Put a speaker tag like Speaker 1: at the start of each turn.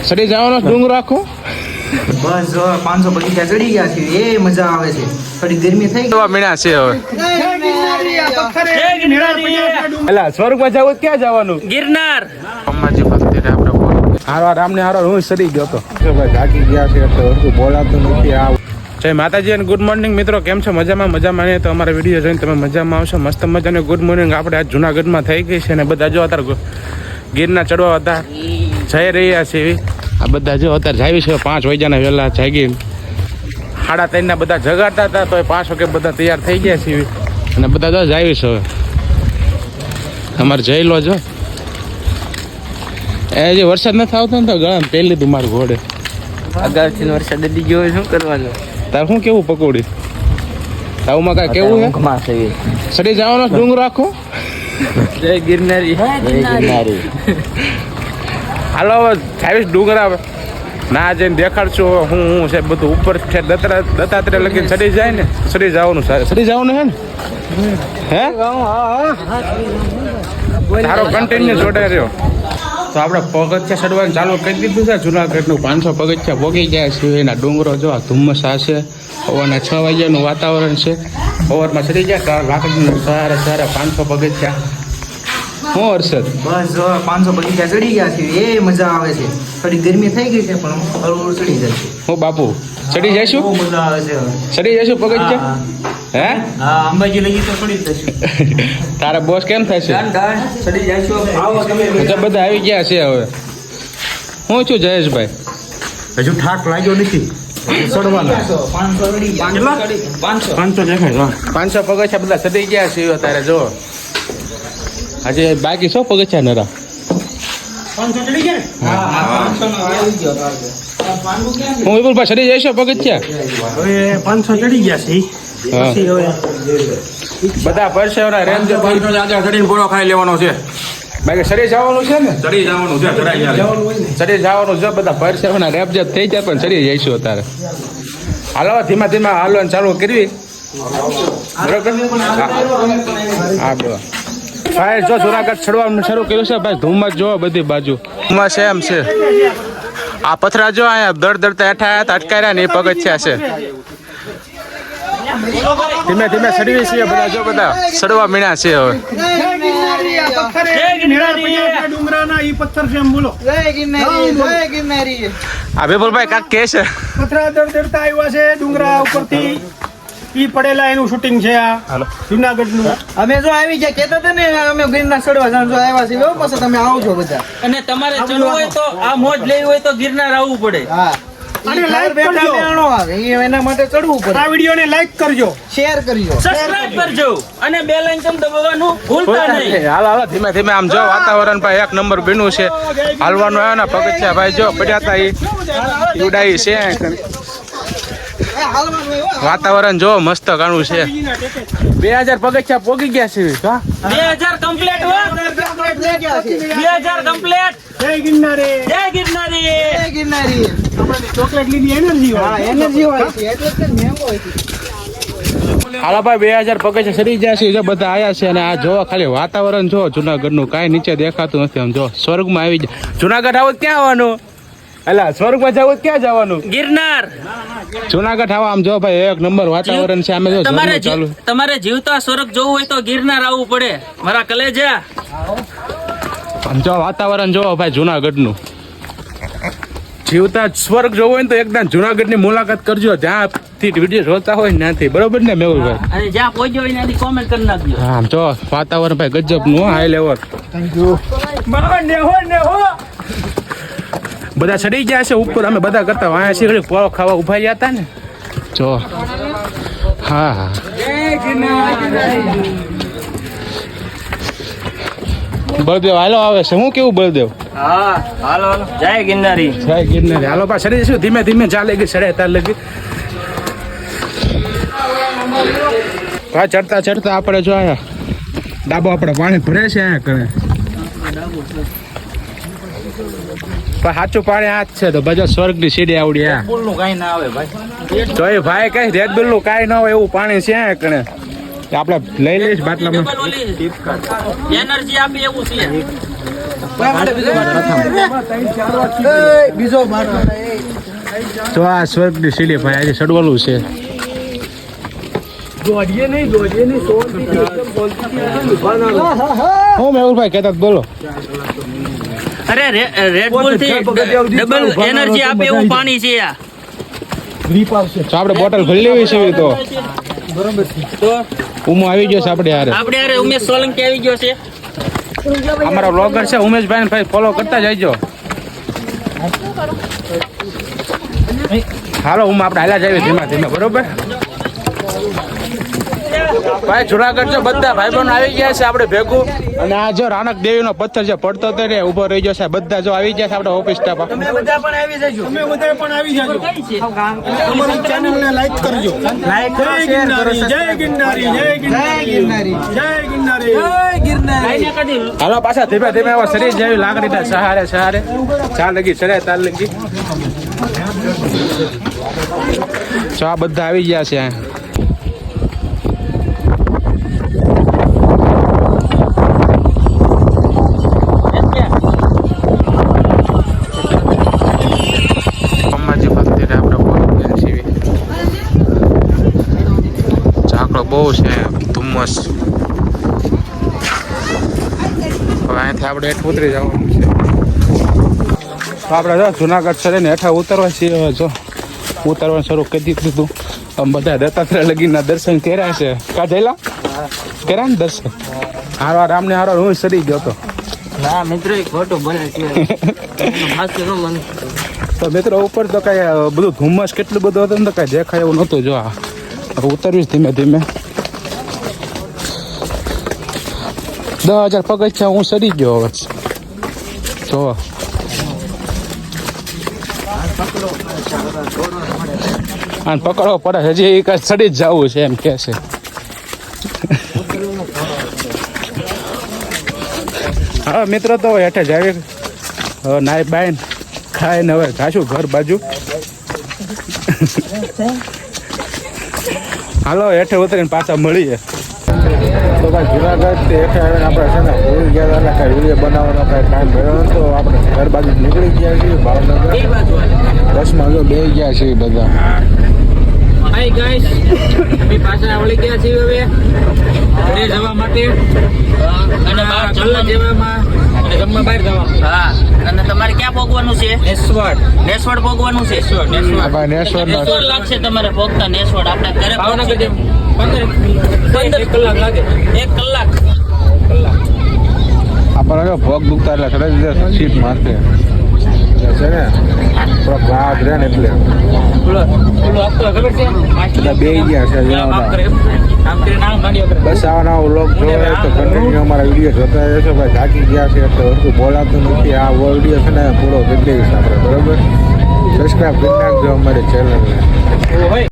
Speaker 1: સડી જવાનો ડુંગર આખો
Speaker 2: બસ જો 500 બગીચા ચડી ગયા છે એ મજા આવે છે થોડી ગરમી થઈ ગઈ
Speaker 1: મીણા છે હવે એલા સ્વર્ગમાં જવું ક્યાં જવાનું
Speaker 3: ગિરનાર
Speaker 1: અંબાજી ભક્તિ આપણે હારવાર રામને હારવાર હું સડી ગયો તો ભાઈ જાગી ગયા છે એટલે વસ્તુ બોલાતું નથી આ જય માતાજી અને ગુડ મોર્નિંગ મિત્રો કેમ છો મજામાં ને તો અમારા વિડીયો જોઈને તમે મજામાં આવશો મસ્ત મજાને ગુડ મોર્નિંગ આપણે આજ જુનાગઢમાં થઈ ગઈ છે અને બધા જો અત્યારે ગીરના ચડવા હતા જઈ રહ્યા છે આ બધા જો અત્યારે જાવી છે 5 વાગ્યાના વહેલા જાગી 3:30 બધા જગાડતા હતા તો 5 વાગે બધા તૈયાર થઈ ગયા છે અને બધા જો જાવી છે હવે અમારે જઈ લો જો એ જે વરસાદ નથી આવતો ને તો ગળામાં પહેલી લીધું મારું ઘોડે
Speaker 3: અગાઉથી વરસાદ ડડી ગયો શું કરવાનું
Speaker 1: તાર શું કેવું પકોડી તાવમાં કાંઈ કેવું છે સડી જવાનો ડુંગર આખો
Speaker 3: જય ગિરનારી
Speaker 1: હાલો હવે જાવીશ ડુંગર આવે ના જઈને દેખાડશું હું છે બધું ઉપર છે દત્તાત્રેય લગીને સડી જાય ને સડી જવાનું હે ને હે તારો કન્ટિન્યુ જોડે રહ્યો તો આપણે પગથિયા ચડવાનું ચાલુ કરી દીધું છે જુનાગઢનું 500 પગથિયા પોગી ગયા છે એના ડુંગરો જો ધુમ્મસ છે સવારના 6 વાગ્યાનું વાતાવરણ છે સવારમાં ચડી ગયા લાકડીનું સવારે 500 પગથિયા હું હર્ષદ
Speaker 2: બસ જો 500 બગીચા ચડી ગયા છે એ મજા આવે છે થોડી ગરમી થઈ ગઈ છે પણ હળવું ચડી જાય છે
Speaker 1: હું બાપુ ચડી જઈશું
Speaker 2: બહુ મજા આવે છે
Speaker 1: ચડી જઈશું પગથિયા હે
Speaker 2: હા અંબાજી લગી તો ચડી જશે
Speaker 1: તારા બોસ કેમ થશે
Speaker 2: ચડી જઈશું આવો તમે
Speaker 1: બધા આવી ગયા છે હવે હું છું જયેશભાઈ
Speaker 4: હજુ થાક લાગ્યો નથી ચડવાના
Speaker 2: 500 ચડી ગયા 500
Speaker 4: દેખાય
Speaker 1: 500 પગથિયા બધા ચડી ગયા છે તારે જો આજે બાકી 100 પગથિયા નરા
Speaker 2: 500 ચડી ગયા હા 500 નો આવી ગયો
Speaker 1: હું વિપુલભાઈ ચડી જઈશું પગથિયા
Speaker 4: હવે 500 ચડી ગયા છે
Speaker 1: હા.
Speaker 4: પછી હવે
Speaker 1: બધા પરસેવના રેન્જ
Speaker 4: ચડીને પૂરો ખાઈ લેવાનો છે
Speaker 1: બાકી ચડી જવાનું છે ને
Speaker 4: ચડી જવાનું છે ચડાઈ
Speaker 1: ચડી જવાનું છે બધા પરસેવના રેપજેપ થઈ જાય પણ ચડી જઈશું અત્યારે હાલો ધીમા હાલવાનું ચાલુ કરવી બરોબર હા બરાબર ભાઈ જો જુનાગઢ ચડવાનું શરૂ કર્યું છે ભાઈ ધુમ્મસ જો બધી બાજુ ધુમ્મસ એમ છે આ પથરા જો અહીંયા દરતા હેઠા અટકાર્યા ને એ પગથિયા છે ધીમે ચડવી છીએ બધા જો બધા ચડવા મીણા છે હવે આ વિપુલભાઈ કાક કે છે
Speaker 4: પથરા દરતા આવ્યા છે ડુંગરા ઉપરથી ઈ પડેલા એનું શૂટિંગ છે આ જુનાગઢ નું
Speaker 2: અમે જો આવી ગયા કેતા હતા ને અમે ગિરનાર ચડવા જાણ જો આવ્યા છે બહુ મસ્ત તમે આવજો બધા
Speaker 3: અને તમારે ચડવું હોય તો આ મોજ લેવી હોય તો ગિરનાર આવવું પડે
Speaker 2: હા
Speaker 4: અને લાઈક કરજો
Speaker 2: એના માટે ચડવું પડે
Speaker 4: આ વિડીયોને લાઈક કરજો
Speaker 2: શેર કરજો
Speaker 3: સબસ્ક્રાઇબ કરજો અને બેલ આઇકન દબાવવાનું ભૂલતા નહીં
Speaker 1: હાલો ધીમે આમ જો વાતાવરણ ભાઈ 1 નંબર બન્યું છે હાલવાનું આવ્યો ને પગથિયા ભાઈ જો પડ્યા હતા એ ઉડાઈ છે વાતાવરણ જો મસ્ત ઘણું છે 2000 પગથિયા પોગી ગયા છે
Speaker 3: 2000 કમ્પ્લીટ હો 2000 કમ્પ્લીટ
Speaker 4: જય ગિરનારી
Speaker 3: જય ગિરનારી
Speaker 2: જય ગિરનારી
Speaker 4: ચોકલેટ લીધી એનર્જી
Speaker 2: હા એનર્જી હોય છે એટલે જ મેંગો હોય છે
Speaker 1: હાલો ભાઈ 2000 પગથિયા ચડી ગયા છે જો બધા આયા છે અને આ જો ખાલી વાતાવરણ જો જુનાગઢનું કાંઈ નીચે દેખાતું નથી આમ જો સ્વર્ગમાં આવી જાય જુનાગઢ આવો ક્યાં આવવાનું એલા સ્વર્ગમાં જવું ક્યાં જવાનું
Speaker 3: ગિરનાર
Speaker 1: જુનાગઢ આવો આમ જો ભાઈ 1 નંબર વાતાવરણ છે આમે જો ઝરણું ચાલુ
Speaker 3: તમારે જીવતા સ્વર્ગ જોવું હોય તો ગિરનાર આવવું પડે મારા કલેજા
Speaker 1: આમ જો વાતાવરણ જો ભાઈ જુનાગઢનું જીવતા સ્વર્ગ જોવું હોય ને તો એકદમ જુનાગઢની મુલાકાત કરજો જ્યાંથી વિડીયો જોતા હોય ને ત્યાંથી બરોબર ને મેહુલભાઈ
Speaker 3: અને જ્યાં પહોંચ્યો હોય ત્યાંથી કોમેન્ટ કરી નાખજો
Speaker 1: હા આમ જો વાતાવરણ ભાઈ ગજબનું હાઈ લેવલ બધા ચડી ગયા છે ઉપર અમે બધા કરતા વાયા છીએ પોળો ખાવા ઉભા રહ્યા હતા ને જો હા બળદેવ હાલો આવે છે હું કેવું બળદેવ
Speaker 3: હા હાલો જય ગિરનારી
Speaker 1: હાલો પા ચડી જઈશું ધીમે ચાલે ગઈ ચડે તાર લગી હા ચડતા આપણે જો આયા ડાબો આપણે પાણી ભરે છે અહીંયા કરે પણ સાચું પાણી હાથ છે તો બધા સ્વર્ગની સીડી આવડી આ
Speaker 3: બોલનું કઈ ના આવે ભાઈ
Speaker 1: તો એ ભાઈ કઈ રેડ બિલ નું કાંઈ ના હોય એવું પાણી છે કણે આપણે લઈ લઈશ બાટલામાં.
Speaker 3: ડબલ ઓલી એનર્જી આપે એવું છે.
Speaker 2: બીજો બાટલો
Speaker 1: તો આ સ્વર્ગની સીડી ભાઈ આજે ચડવાનું છે. હું મેહુલભાઈ કહેતા હતા, બોલો.
Speaker 3: અરે રેડ બુલ થી ડબલ એનર્જી આપે એવું પાણી છે આ.
Speaker 1: તો આપણે બોટલ ભરી લેવી છે તો
Speaker 3: તો
Speaker 1: ઉમો આવી ગયો છે આપણે યાર.
Speaker 3: આપણે અરે ઉમેશ સોલંકી આવી ગયો છે.
Speaker 1: અમારા બ્લોગર છે ઉમેશભાઈ ને ભાઈ ફોલો કરતા જઈજો. હાલો હું આપણે હાલ્યા જઈએ ધીમા ધીમે, બરોબર ભાઈ. જુનાગઢ જો બધા ભાઈ બહેનો આવી ગયા છે આપણે ભેગું. અને આ જો રાણક દેવી નો પથ્થર જે પડતો હતો ને ઉભો રહી ગયો છે. બધા જો આવી ગયા છે આપણે ઓફિસ સ્ટાફ.
Speaker 4: તમે બધા પણ આવી જાજો. અમારી ચેનલને લાઈક કરજો. જય ગિરનારી, જય ગિરનારી, જય ગિરનારી, જય ગિરનારી, જય ગિરનારી.
Speaker 1: હાલો પાછા ધીમે ધીમે એવા શરીર જેવી લાકડીના સહારે સહારે ચાર લગી ચડે તાર લગી. તો આ બધા આવી ગયા છે. અંબાજી મંદિરે આપણે પહોંચી ગયા છીએ. ઝાકળો બહુ છે, ધુમ્મસ. હવે અહીંથી આપણે હેઠ ઉતરી જવાનું છે. તો આપણે જો જુનાગઢ છે ને હેઠા ઉતરવા છીએ. હવે જો ઉતરવાનું શરૂ કરી દીધું. આમ બધા દત્તાત્રેય લગીના દર્શન કર્યા છે. કા જઈલા કર્યા ને દર્શન? હારો રામને હારો હું સડી ગયો હતો.
Speaker 3: ના મિત્રો એક ફોટો બને છે.
Speaker 1: તો મિત્રો ઉપર તો કઈ બધું ધુમ્મસ કેટલું બધું હતું ને તો કઈ દેખાય એવું નહોતું. જો આ ઉતરવીશ ધીમે ધીમે. 10,000 પગથિયાં હું સડી ગયો હવે. જો આને પકડવો પડે, હજી કઈ સડી જ જવું છે એમ કે છે. હા મિત્રો તો હેઠે જાવી નાઈ બાઈ ખાઈને હવે જાશું ઘર બાજુ. હાલો હેઠે ઉતરીને પાછા મળીએ. તો ભાઈ જુનાગઢ હેઠે આવીને આપણે છે ને ભૂલી ગયા હતા, કાંઈ વિડીયો બનાવવાનો કાંઈ ટાઈમ મળ્યો નતો. આપણે ઘર બાજુ નીકળી ગયા છીએ ભાવનગર. બસમાં જો બે ગયા છીએ બધા.
Speaker 3: હાય ગાઈસ, અમે પાછા આવડી ગયા છીએ હવે ઘરે જવા માટે. અને બહાર જમવા જવામાં અને જમવા બહાર જવાનું. હા, અને તમારે ક્યાં પહોંચવાનું છે? નેસવડ પહોંચવાનું છે.
Speaker 1: ભાઈ નેસવડ
Speaker 3: લાગશે તમારે પહોંચતા નેસવડ. આપણે ઘરે ભાવનગર 15 કલાક લાગે. 1 કલાક.
Speaker 1: આપણને ભોગ દુખતા એટલે ખરેખર સીટ મારશે છે ને થોડોક રાત રહે ને એટલે બે ગયા છે. બસ આવા નવા વ્લોગ જોવે તો કન્ટિન્યુ અમારા વિડીયો જોતા રહેશો. ભાઈ થાકી ગયા છે એટલે વસ્તુ બોલાતું નથી. આ વિડીયો છે ને પૂરો કરી દઈશ આપણે, બરોબર. સબસ્ક્રાઈબ કરી નાખજો અમારી ચેનલને.